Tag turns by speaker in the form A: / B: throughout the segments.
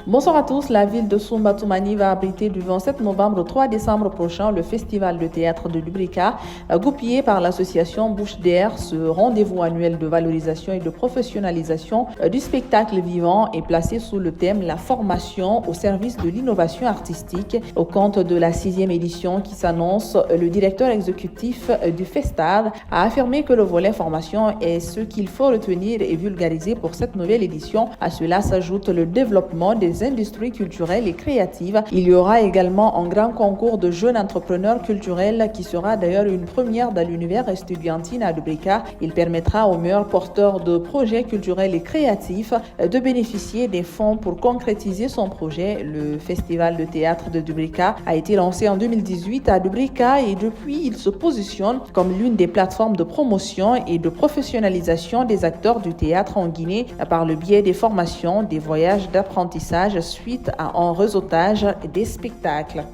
A: Bonsoir à tous. La ville de Sumba-Toumani va abriter du 27 novembre au 3 décembre prochain le festival de théâtre de Dubrika, goupillé par l'association Bouche d'air. Ce rendez-vous annuel de valorisation et de professionnalisation du spectacle vivant est placé sous le thème La formation au service de l'innovation artistique. Au compte de la 6e édition qui s'annonce, le directeur exécutif du Festad a affirmé que le volet formation est ce qu'il faut retenir et vulgariser pour cette nouvelle édition. À cela s'ajoute le développement des industries culturelles et créatives. Il y aura également un grand concours de jeunes entrepreneurs culturels qui sera d'ailleurs une première dans l'univers estudiantine à Dubrika. Il permettra aux meilleurs porteurs de projets culturels et créatifs de bénéficier des fonds pour concrétiser son projet. Le festival de théâtre de Dubrika a été lancé en 2018 à Dubrika et depuis il se positionne comme l'une des plateformes de promotion et de professionnalisation des acteurs du théâtre en Guinée par le biais des formations, des voyages d'apprentissage suite à un réseautage des spectacles.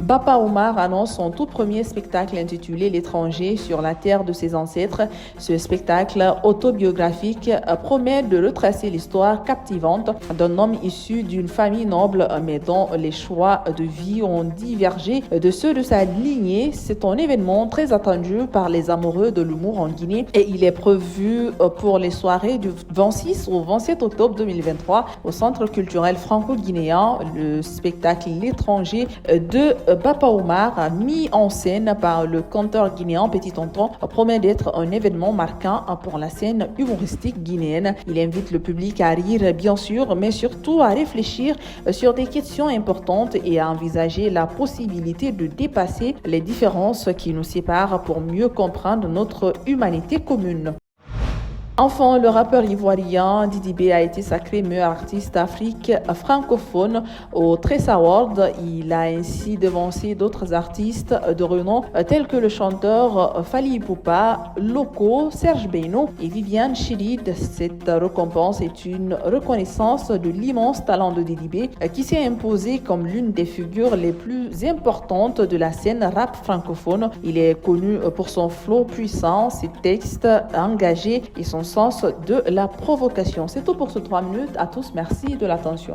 A: Bapa Omar annonce son tout premier spectacle intitulé L'étranger sur la terre de ses ancêtres. Ce spectacle autobiographique promet de retracer l'histoire captivante d'un homme issu d'une famille noble mais dont les choix de vie ont divergé de ceux de sa lignée. C'est un événement très attendu par les amoureux de l'humour en Guinée et il est prévu pour les soirées du 26 au 27 octobre 2023 au Centre culturel franco-guinéen. Le spectacle L'étranger de Bapa Omar, mis en scène par le conteur guinéen Petit Tonton, promet d'être un événement marquant pour la scène humoristique guinéenne. Il invite le public à rire, bien sûr, mais surtout à réfléchir sur des questions importantes et à envisager la possibilité de dépasser les différences qui nous séparent pour mieux comprendre notre humanité commune. Enfin, le rappeur ivoirien Didi B a été sacré meilleur artiste d'Afrique francophone au Trace Award. Il a ainsi devancé d'autres artistes de renom tels que le chanteur Fally Ipupa, Loco, Serge Beno et Viviane Chidid. Cette récompense est une reconnaissance de l'immense talent de Didi B qui s'est imposé comme l'une des figures les plus importantes de la scène rap francophone. Il est connu pour son flow puissant, ses textes engagés et son sens de la provocation. C'est tout pour ce 3 minutes. À tous, merci de l'attention.